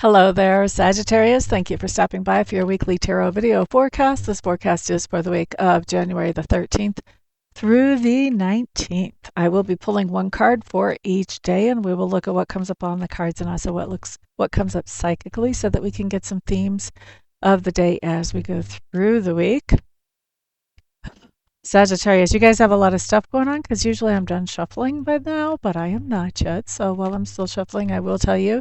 Hello there, Sagittarius. Thank you for stopping by for your weekly tarot video forecast. This forecast is for the week of January the 13th through the 19th. I will be pulling one card for each day, and we will look at what comes up on the cards and also what comes up psychically so that we can get some themes of the day as we go through the week. Sagittarius, you guys have a lot of stuff going on because usually I'm done shuffling by now, but I am not yet. So while I'm still shuffling, I will tell you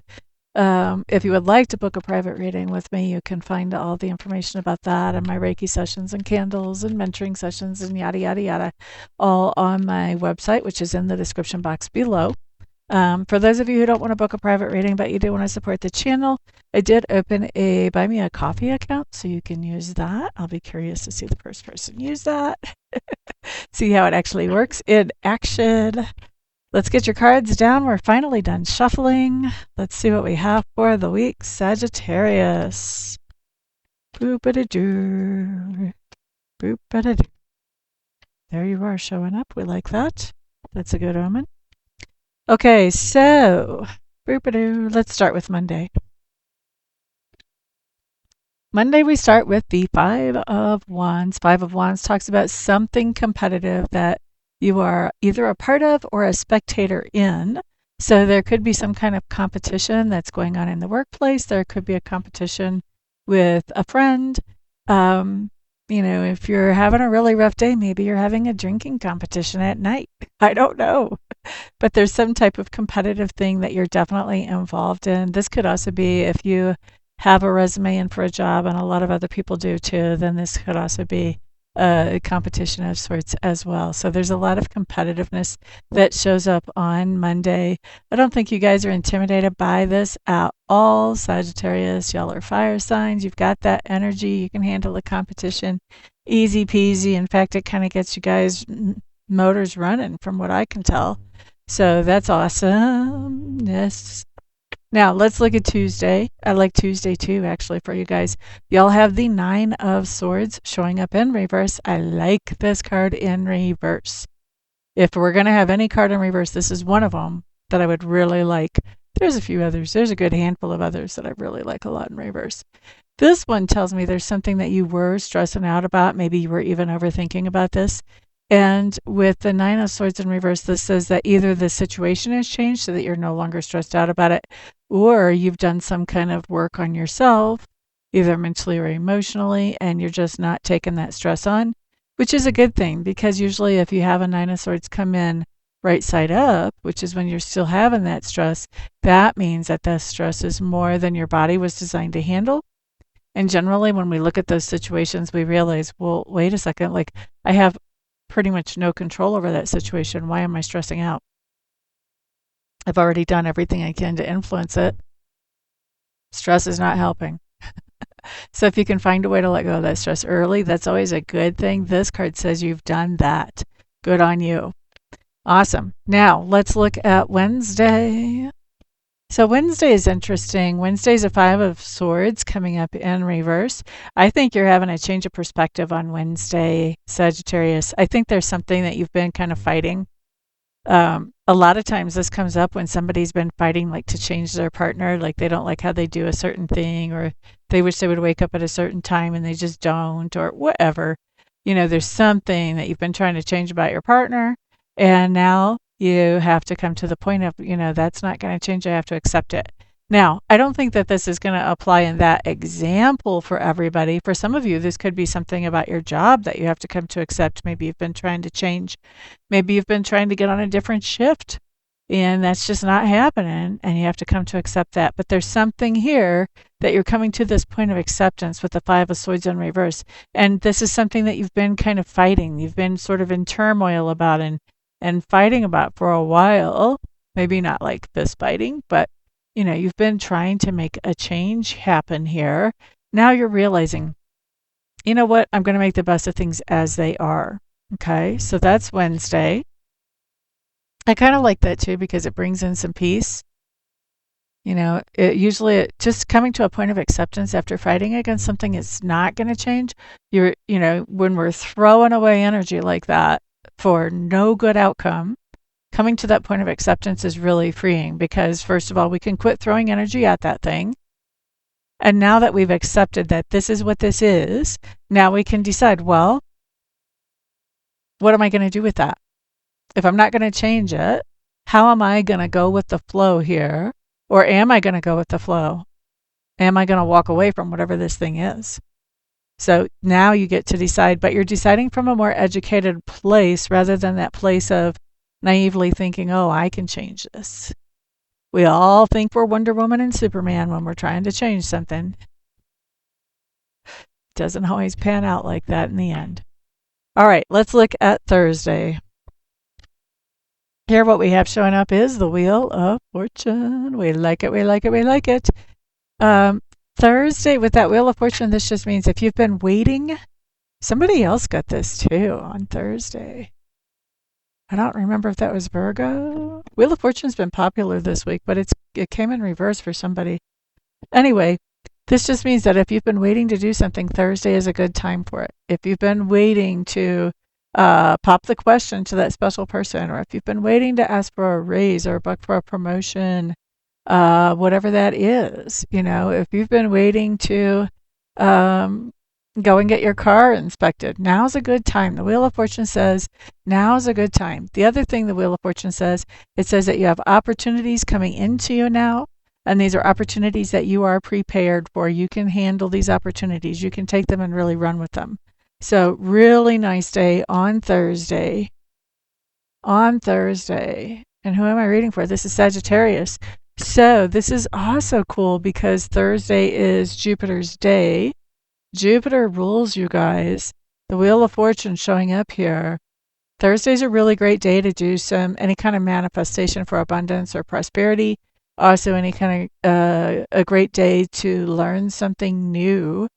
if you would like to book a private reading with me, you can find all the information about that and my Reiki sessions and candles and mentoring sessions and yada, yada, yada, all on my website, which is in the description box below. For those of you who don't want to book a private reading, but you do want to support the channel, I did open a Buy Me a Coffee account, so you can use that. I'll be curious to see the first person use that, see how it actually works in action. Let's get your cards down. We're finally done shuffling. Let's see what we have for the week. Sagittarius. Boop-a-da-doo. Boop-a-da-doo. There you are showing up. We like that. That's a good omen. Okay, so boop-a-doo. Let's start with Monday. Monday we start with the Five of Wands. Five of Wands talks about something competitive that you are either a part of or a spectator in. So there could be some kind of competition that's going on in the workplace. There could be a competition with a friend. If you're having a really rough day, maybe you're having a drinking competition at night. I don't know. But there's some type of competitive thing that you're definitely involved in. This could also be if you have a resume in for a job, and a lot of other people do too, then this could also be a competition of sorts as well. So there's a lot of competitiveness that shows up on Monday. I don't think you guys are intimidated by this at all. Sagittarius, y'all are fire signs. You've got that energy. You can handle the competition easy peasy. In fact, it kind of gets you guys motors running from what I can tell. So that's awesome. Yes. Now, let's look at Tuesday. I like Tuesday too, actually, for you guys. Y'all have the Nine of Swords showing up in reverse. I like this card in reverse. If we're going to have any card in reverse, this is one of them that I would really like. There's a few others. There's a good handful of others that I really like a lot in reverse. This one tells me there's something that you were stressing out about. Maybe you were even overthinking about this. And with the Nine of Swords in reverse, this says that either the situation has changed so that you're no longer stressed out about it, or you've done some kind of work on yourself, either mentally or emotionally, and you're just not taking that stress on, which is a good thing because usually if you have a Nine of Swords come in right side up, which is when you're still having that stress, that means that the stress is more than your body was designed to handle. And generally, when we look at those situations, we realize, well, wait a second, like I have pretty much no control over that situation. Why am I stressing out? I've already done everything I can to influence it. Stress is not helping. So if you can find a way to let go of that stress early, that's always a good thing. This card says you've done that. Good on you. Awesome. Now let's look at Wednesday. So Wednesday is interesting. Wednesday's a Five of Swords coming up in reverse. I think you're having a change of perspective on Wednesday, Sagittarius. I think there's something that you've been kind of fighting. A lot of times this comes up when somebody's been fighting like to change their partner, like they don't like how they do a certain thing, or they wish they would wake up at a certain time and they just don't, or whatever. There's something that you've been trying to change about your partner, and now you have to come to the point of, that's not going to change. I have to accept it. Now, I don't think that this is going to apply in that example for everybody. For some of you, this could be something about your job that you have to come to accept. Maybe you've been trying to change. Maybe you've been trying to get on a different shift, and that's just not happening, and you have to come to accept that. But there's something here that you're coming to this point of acceptance with the Five of Swords in reverse. And this is something that you've been kind of fighting. You've been sort of in turmoil about and fighting about for a while. Maybe not like fist fighting, but you've been trying to make a change happen here. Now you're realizing, you know what? I'm going to make the best of things as they are. Okay, so that's Wednesday. I kind of like that too because it brings in some peace. Usually just coming to a point of acceptance after fighting against something is not going to change. When we're throwing away energy like that for no good outcome, coming to that point of acceptance is really freeing because, first of all, we can quit throwing energy at that thing. And now that we've accepted that this is what this is, now we can decide, well, what am I going to do with that? If I'm not going to change it, how am I going to go with the flow here? Or am I going to go with the flow? Am I going to walk away from whatever this thing is? So now you get to decide, but you're deciding from a more educated place rather than that place of naively thinking, oh, I can change this. We all think we're Wonder Woman and Superman when we're trying to change something. Doesn't always pan out like that in the end. All right, let's look at Thursday. Here, what we have showing up is the Wheel of Fortune. We like it, we like it, we like it. Thursday, with that Wheel of Fortune, this just means if you've been waiting, somebody else got this too on Thursday. I don't remember if that was Virgo. Wheel of Fortune's been popular this week, but it came in reverse for somebody. Anyway, this just means that if you've been waiting to do something, Thursday is a good time for it. If you've been waiting to pop the question to that special person, or if you've been waiting to ask for a raise or for a promotion, whatever that is, if you've been waiting to go and get your car inspected, now's a good time. The Wheel of Fortune says now's a good time. The other thing the Wheel of Fortune says, it says that you have opportunities coming into you now, and these are opportunities that you are prepared for. You can handle these opportunities. You can take them and really run with them. So really nice day on Thursday. On Thursday. And who am I reading for? This is Sagittarius. So this is also cool because Thursday is Jupiter's day. Jupiter rules, you guys. The Wheel of Fortune showing up here. Thursday's a really great day to do any kind of manifestation for abundance or prosperity. Also, any kind of a great day to learn something new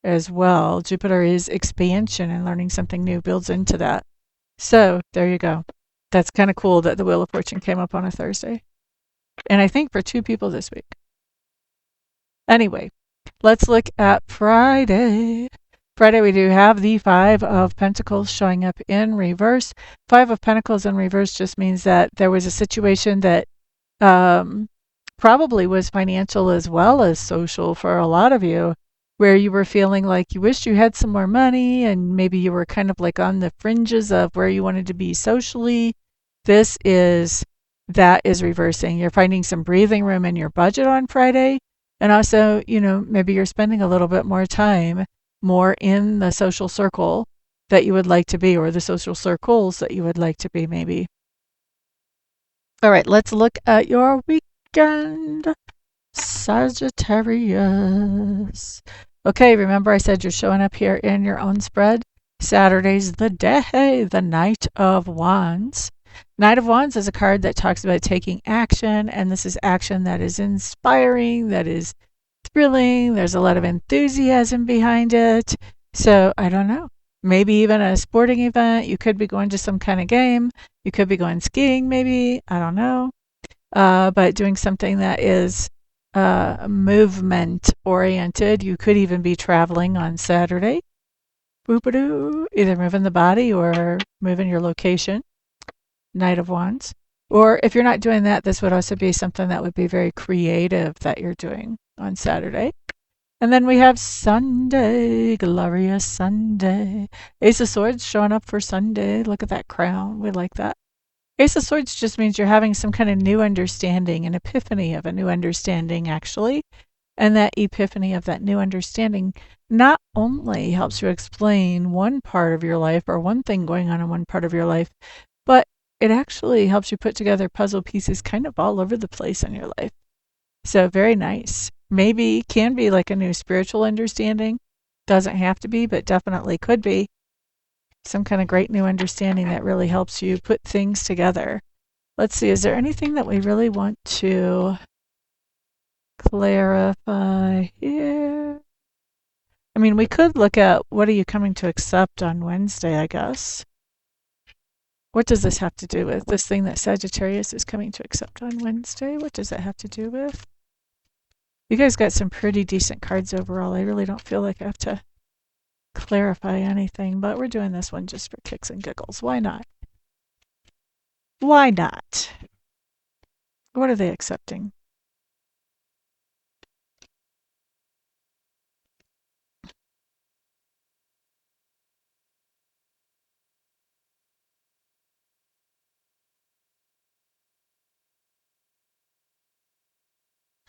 as well. Jupiter is expansion, and learning something new builds into that. So there you go. That's kind of cool that the Wheel of Fortune came up on a Thursday. And I think for 2 people this week. Anyway, let's look at Friday. Friday, we do have the 5 of Pentacles showing up in reverse. 5 of Pentacles in reverse just means that there was a situation that probably was financial as well as social for a lot of you, where you were feeling like you wished you had some more money and maybe you were kind of like on the fringes of where you wanted to be socially. That is reversing. You're finding some breathing room in your budget on Friday. And also, maybe you're spending a little bit more time more in the social circle that you would like to be, or the social circles that you would like to be, maybe. All right, let's look at your weekend, Sagittarius. Okay, remember I said you're showing up here in your own spread. Saturday's the day, the Knight of Wands. Knight of Wands is a card that talks about taking action, and this is action that is inspiring, that is thrilling. There's a lot of enthusiasm behind it. So I don't know. Maybe even a sporting event. You could be going to some kind of game. You could be going skiing, maybe. I don't know. But doing something that is movement oriented. You could even be traveling on Saturday. Boop-a-doo. Either moving the body or moving your location. Knight of Wands. Or if you're not doing that, this would also be something that would be very creative that you're doing on Saturday. And then we have Sunday, glorious Sunday. Ace of Swords showing up for Sunday. Look at that crown. We like that. Ace of Swords just means you're having some kind of new understanding, an epiphany of a new understanding, actually. And that epiphany of that new understanding not only helps you explain one part of your life or one thing going on in one part of your life, but it actually helps you put together puzzle pieces kind of all over the place in your life. So very nice. Maybe can be like a new spiritual understanding. Doesn't have to be, but definitely could be. Some kind of great new understanding that really helps you put things together. Let's see, is there anything that we really want to clarify here? I mean, we could look at what are you coming to accept on Wednesday, I guess. What does this have to do with? This thing that Sagittarius is coming to accept on Wednesday? What does that have to do with? You guys got some pretty decent cards overall. I really don't feel like I have to clarify anything, but we're doing this one just for kicks and giggles. Why not? Why not? What are they accepting?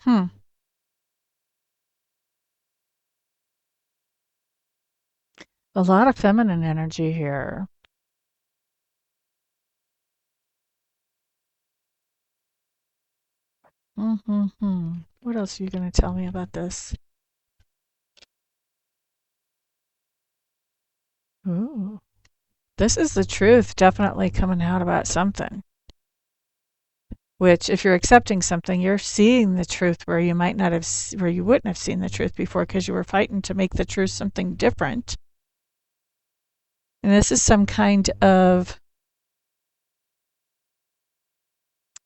Hmm. A lot of feminine energy here. Mm-hmm. What else are you going to tell me about this? Ooh. This is the truth definitely coming out about something. Which, if you're accepting something, you're seeing the truth where you might not have, where you wouldn't have seen the truth before because you were fighting to make the truth something different. And this is some kind of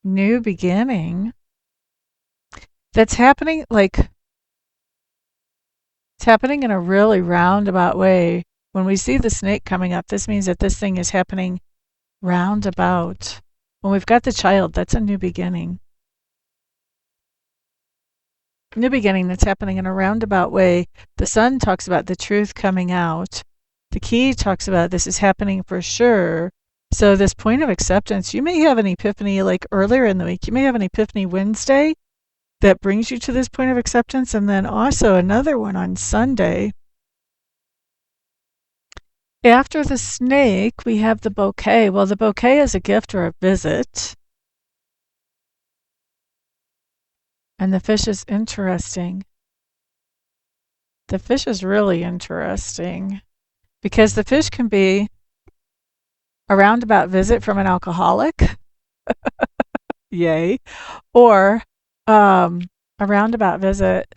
new beginning that's happening, like, it's happening in a really roundabout way. When we see the snake coming up, this means that this thing is happening roundabout. When we've got the child, that's a new beginning. New beginning that's happening in a roundabout way. The sun talks about the truth coming out. The key talks about this is happening for sure. So this point of acceptance, you may have an epiphany like earlier in the week. You may have an epiphany Wednesday that brings you to this point of acceptance, and then also another one on Sunday. After the snake, we have the bouquet. Well, the bouquet is a gift or a visit. And the fish is interesting. The fish is really interesting because the fish can be a roundabout visit from an alcoholic, yay, or a roundabout visit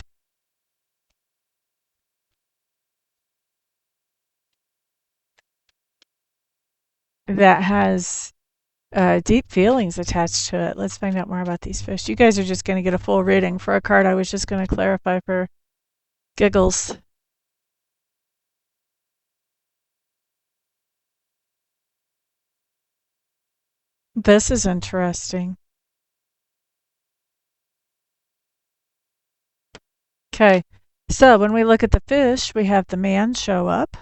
that has deep feelings attached to it. Let's find out more about these fish. You guys are just going to get a full reading for a card I was just going to clarify for giggles. This is interesting. Okay, so when we look at the fish, we have the man show up.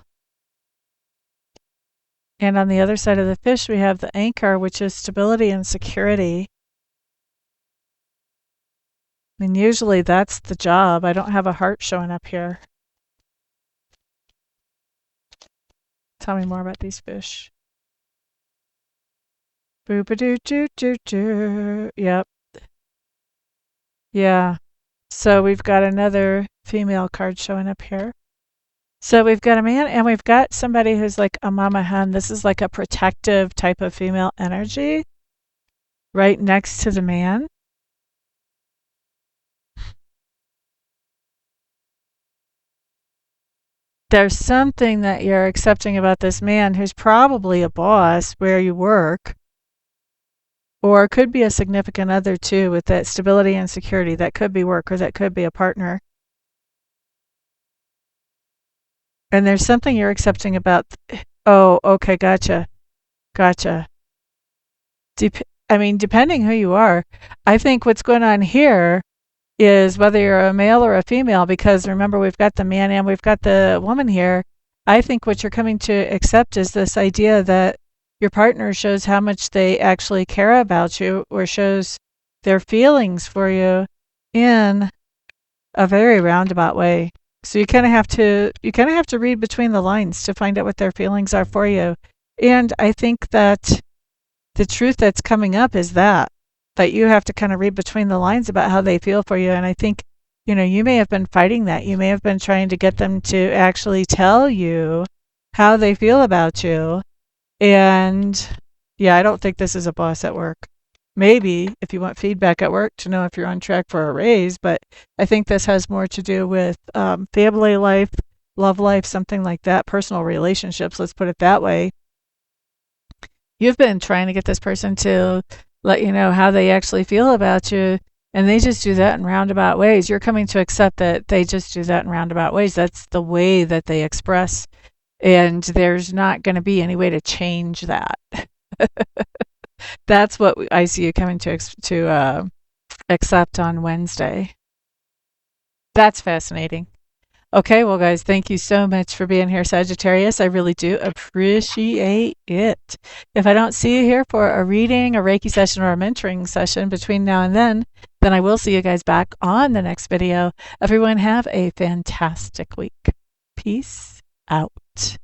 And on the other side of the fish, we have the anchor, which is stability and security. I mean, usually that's the job. I don't have a heart showing up here. Tell me more about these fish. Boop-a-doo-doo-doo-doo. Yep. Yeah. So we've got another female card showing up here. So we've got a man and we've got somebody who's like a mama hen. This is like a protective type of female energy right next to the man. There's something that you're accepting about this man who's probably a boss where you work, or could be a significant other too, with that stability and security. That could be work or that could be a partner. And there's something you're accepting about, oh, okay, gotcha. I mean, depending who you are, I think what's going on here is whether you're a male or a female, because remember, we've got the man and we've got the woman here. I think what you're coming to accept is this idea that your partner shows how much they actually care about you or shows their feelings for you in a very roundabout way. So you kind of have to read between the lines to find out what their feelings are for you. And I think that the truth that's coming up is that you have to kind of read between the lines about how they feel for you. And I think, you may have been fighting that. You may have been trying to get them to actually tell you how they feel about you. And yeah, I don't think this is a boss at work. Maybe if you want feedback at work to know if you're on track for a raise, but I think this has more to do with family life, love life, something like that, personal relationships, let's put it that way. You've been trying to get this person to let you know how they actually feel about you, and they just do that in roundabout ways. You're coming to accept that they just do that in roundabout ways. That's the way that they express, and there's not going to be any way to change that. That's what I see you coming to accept on Wednesday. That's fascinating. Okay, well, guys, thank you so much for being here, Sagittarius. I really do appreciate it. If I don't see you here for a reading, a Reiki session, or a mentoring session between now and then, then I will see you guys back on the next video. Everyone have a fantastic week. Peace out.